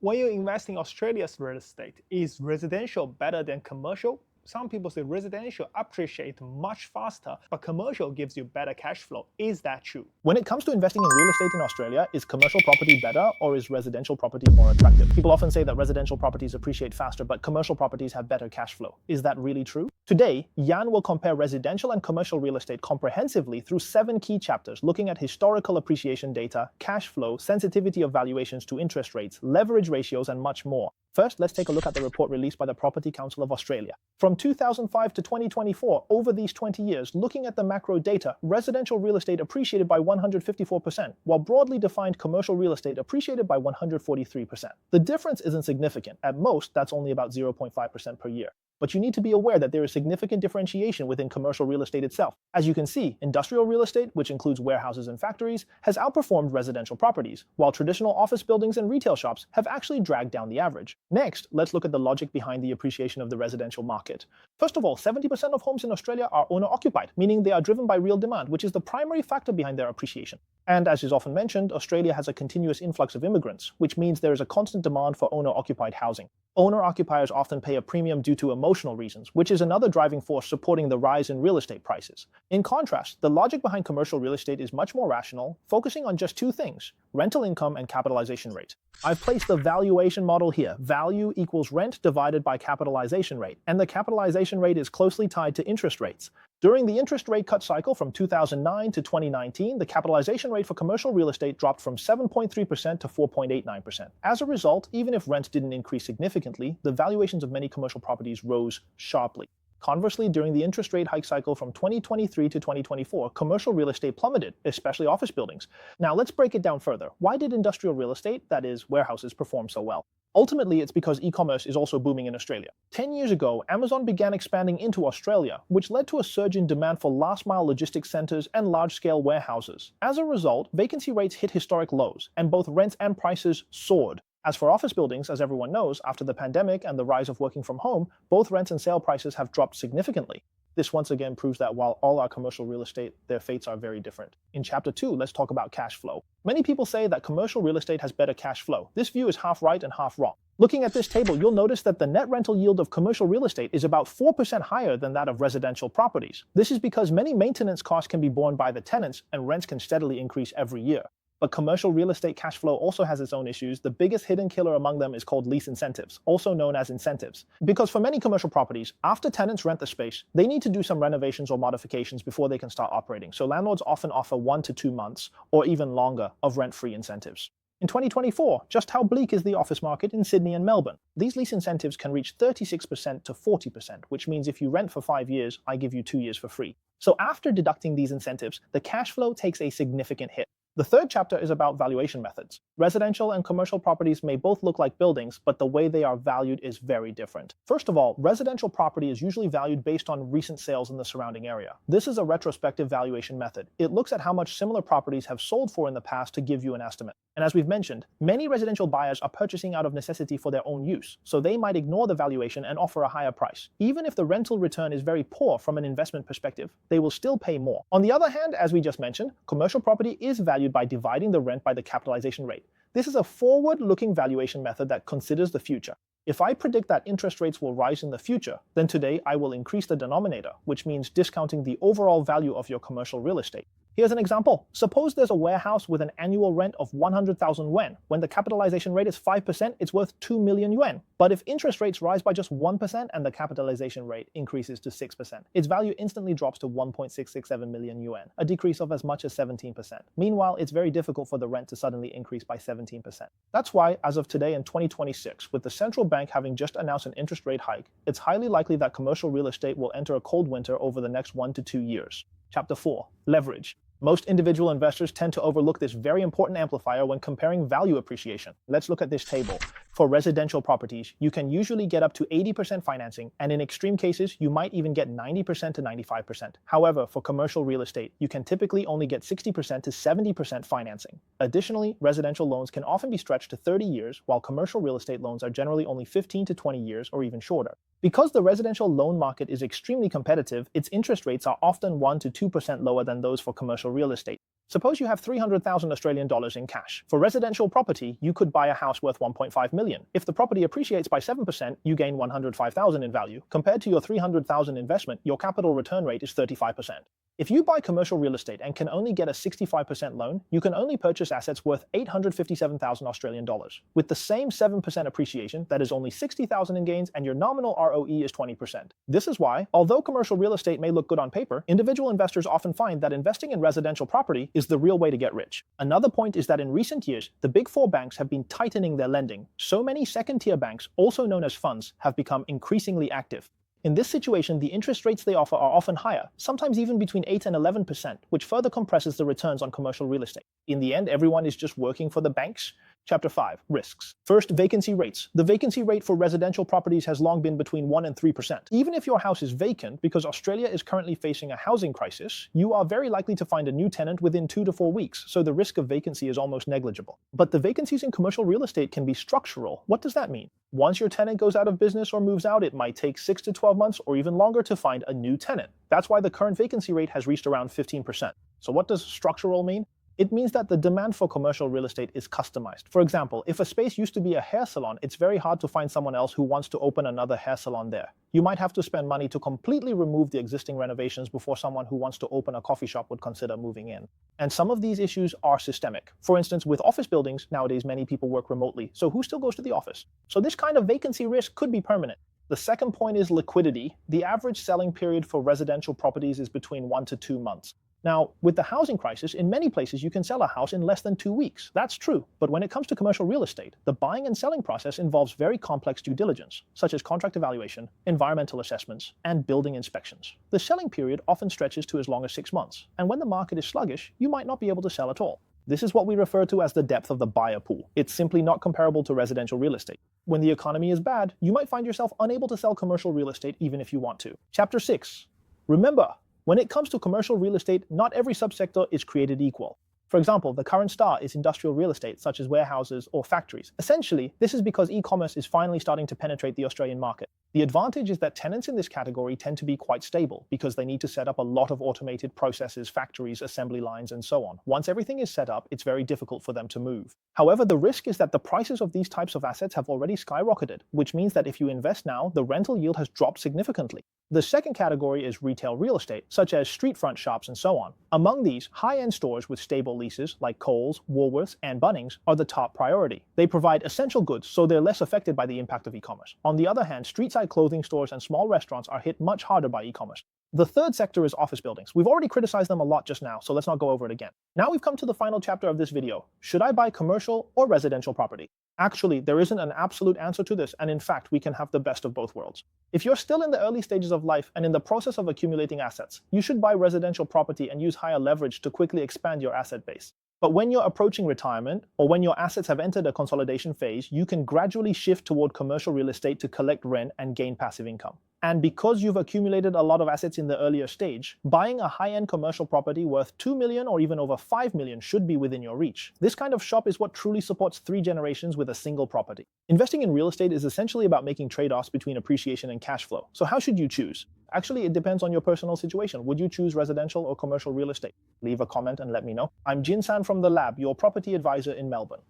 When you invest in Australia's real estate, is residential better than commercial? Some people say residential appreciates much faster, but commercial gives you better cash flow. Is that true? When it comes to investing in real estate in Australia, is commercial property better or is residential property more attractive? People often say that residential properties appreciate faster, but commercial properties have better cash flow. Is that really true? Today, Jan will compare residential and commercial real estate comprehensively through 7 key chapters, looking at historical appreciation data, cash flow, sensitivity of valuations to interest rates, leverage ratios, and much more. First, let's take a look at the report released by the Property Council of Australia. From 2005 to 2024, over these 20 years, looking at the macro data, residential real estate appreciated by 154%, while broadly defined commercial real estate appreciated by 143%. The difference isn't significant. At most, that's only about 0.5% per year. But you need to be aware that there is significant differentiation within commercial real estate itself. As you can see, industrial real estate, which includes warehouses and factories, has outperformed residential properties, while traditional office buildings and retail shops have actually dragged down the average. Next, let's look at the logic behind the appreciation of the residential market. First of all, 70% of homes in Australia are owner-occupied, meaning they are driven by real demand, which is the primary factor behind their appreciation. And as is often mentioned, Australia has a continuous influx of immigrants, which means there is a constant demand for owner-occupied housing. Owner-occupiers often pay a premium due to emotional reasons, which is another driving force supporting the rise in real estate prices. In contrast, the logic behind commercial real estate is much more rational, focusing on just 2 things: rental income and capitalization rate. I've placed the valuation model here. Value equals rent divided by capitalization rate, and the capitalization rate is closely tied to interest rates. During the interest rate cut cycle from 2009 to 2019, the capitalization rate for commercial real estate dropped from 7.3% to 4.89%. As a result, even if rent didn't increase significantly, the valuations of many commercial properties rose sharply. Conversely, during the interest rate hike cycle from 2023 to 2024, commercial real estate plummeted, especially office buildings. Now let's break it down further. Why did industrial real estate, that is, warehouses, perform so well? Ultimately, it's because e-commerce is also booming in Australia. 10 years ago, Amazon began expanding into Australia, which led to a surge in demand for last-mile logistics centers and large-scale warehouses. As a result, vacancy rates hit historic lows, and both rents and prices soared. As for office buildings, as everyone knows, after the pandemic and the rise of working from home, both rents and sale prices have dropped significantly. This once again proves that while all our commercial real estate, their fates are very different. In Chapter 2, let's talk about cash flow. Many people say that commercial real estate has better cash flow. This view is half right and half wrong. Looking at this table, you'll notice that the net rental yield of commercial real estate is about 4% higher than that of residential properties. This is because many maintenance costs can be borne by the tenants and rents can steadily increase every year. But commercial real estate cash flow also has its own issues. The biggest hidden killer among them is called lease incentives, also known as incentives. Because for many commercial properties, after tenants rent the space, they need to do some renovations or modifications before they can start operating. So landlords often offer 1 to 2 months, or even longer, of rent-free incentives. In 2024, just how bleak is the office market in Sydney and Melbourne? These lease incentives can reach 36% to 40%, which means if you rent for 5 years, I give you 2 years for free. So after deducting these incentives, the cash flow takes a significant hit. The third chapter is about valuation methods. Residential and commercial properties may both look like buildings, but the way they are valued is very different. First of all, residential property is usually valued based on recent sales in the surrounding area. This is a retrospective valuation method. It looks at how much similar properties have sold for in the past to give you an estimate. And as we've mentioned, many residential buyers are purchasing out of necessity for their own use, so they might ignore the valuation and offer a higher price. Even if the rental return is very poor from an investment perspective, they will still pay more. On the other hand, as we just mentioned, commercial property is valued by dividing the rent by the capitalization rate. This is a forward-looking valuation method that considers the future. If I predict that interest rates will rise in the future, then today I will increase the denominator, which means discounting the overall value of your commercial real estate. Here's an example. Suppose there's a warehouse with an annual rent of 100,000 yuan. When the capitalization rate is 5%, it's worth 2 million yuan. But if interest rates rise by just 1% and the capitalization rate increases to 6%, its value instantly drops to 1.667 million yuan, a decrease of as much as 17%. Meanwhile, it's very difficult for the rent to suddenly increase by 17%. That's why, as of today in 2026, with the central bank having just announced an interest rate hike, it's highly likely that commercial real estate will enter a cold winter over the next 1 to 2 years. Chapter 4. Leverage. Most individual investors tend to overlook this very important amplifier when comparing value appreciation. Let's look at this table. For residential properties, you can usually get up to 80% financing, and in extreme cases, you might even get 90% to 95%. However, for commercial real estate, you can typically only get 60% to 70% financing. Additionally, residential loans can often be stretched to 30 years, while commercial real estate loans are generally only 15 to 20 years or even shorter. Because the residential loan market is extremely competitive, its interest rates are often 1 to 2% lower than those for commercial real estate. Suppose you have 300,000 Australian dollars in cash. For residential property, you could buy a house worth 1.5 million. If the property appreciates by 7%, you gain 105,000 in value. Compared to your 300,000 investment, your capital return rate is 35%. If you buy commercial real estate and can only get a 65% loan, you can only purchase assets worth 857,000 Australian dollars. With the same 7% appreciation, that is only 60,000 in gains, and your nominal ROE is 20%. This is why, although commercial real estate may look good on paper, individual investors often find that investing in residential property is the real way to get rich. Another point is that in recent years, the big four banks have been tightening their lending. So many second-tier banks, also known as funds, have become increasingly active. In this situation, the interest rates they offer are often higher, sometimes even between 8 and 11%, which further compresses the returns on commercial real estate. In the end, everyone is just working for the banks. Chapter 5. Risks. First, vacancy rates. The vacancy rate for residential properties has long been between 1 and 3%. Even if your house is vacant, because Australia is currently facing a housing crisis, you are very likely to find a new tenant within 2 to 4 weeks, so the risk of vacancy is almost negligible. But the vacancies in commercial real estate can be structural. What does that mean? Once your tenant goes out of business or moves out, it might take 6 to 12 months or even longer to find a new tenant. That's why the current vacancy rate has reached around 15%. So what does structural mean? It means that the demand for commercial real estate is customized. For example, if a space used to be a hair salon, it's very hard to find someone else who wants to open another hair salon there. You might have to spend money to completely remove the existing renovations before someone who wants to open a coffee shop would consider moving in. And some of these issues are systemic. For instance, with office buildings, nowadays many people work remotely, so who still goes to the office? So this kind of vacancy risk could be permanent. The second point is liquidity. The average selling period for residential properties is between 1 to 2 months. Now, with the housing crisis, in many places you can sell a house in less than 2 weeks. That's true. But when it comes to commercial real estate, the buying and selling process involves very complex due diligence, such as contract evaluation, environmental assessments, and building inspections. The selling period often stretches to as long as 6 months, and when the market is sluggish, you might not be able to sell at all. This is what we refer to as the depth of the buyer pool. It's simply not comparable to residential real estate. When the economy is bad, you might find yourself unable to sell commercial real estate even if you want to. Chapter 6. Remember, when it comes to commercial real estate, not every subsector is created equal. For example, the current star is industrial real estate, such as warehouses or factories. Essentially, this is because e-commerce is finally starting to penetrate the Australian market. The advantage is that tenants in this category tend to be quite stable because they need to set up a lot of automated processes, factories, assembly lines, and so on. Once everything is set up, it's very difficult for them to move. However, the risk is that the prices of these types of assets have already skyrocketed, which means that if you invest now, the rental yield has dropped significantly. The second category is retail real estate, such as street front shops and so on. Among these, high-end stores with stable leases like Coles, Woolworths, and Bunnings are the top priority. They provide essential goods, so they're less affected by the impact of e-commerce. On the other hand, street-side clothing stores and small restaurants are hit much harder by e-commerce. The third sector is office buildings. We've already criticized them a lot just now, so let's not go over it again. Now we've come to the final chapter of this video. Should I buy commercial or residential property? Actually, there isn't an absolute answer to this, and in fact, we can have the best of both worlds. If you're still in the early stages of life and in the process of accumulating assets, you should buy residential property and use higher leverage to quickly expand your asset base. But when you're approaching retirement, or when your assets have entered a consolidation phase, you can gradually shift toward commercial real estate to collect rent and gain passive income. And because you've accumulated a lot of assets in the earlier stage, buying a high-end commercial property worth 2 million or even over 5 million should be within your reach. This kind of shop is what truly supports 3 generations with a single property. Investing in real estate is essentially about making trade-offs between appreciation and cash flow. So how should you choose? Actually, it depends on your personal situation. Would you choose residential or commercial real estate? Leave a comment and let me know. I'm Jin San from The Lab, your property advisor in Melbourne.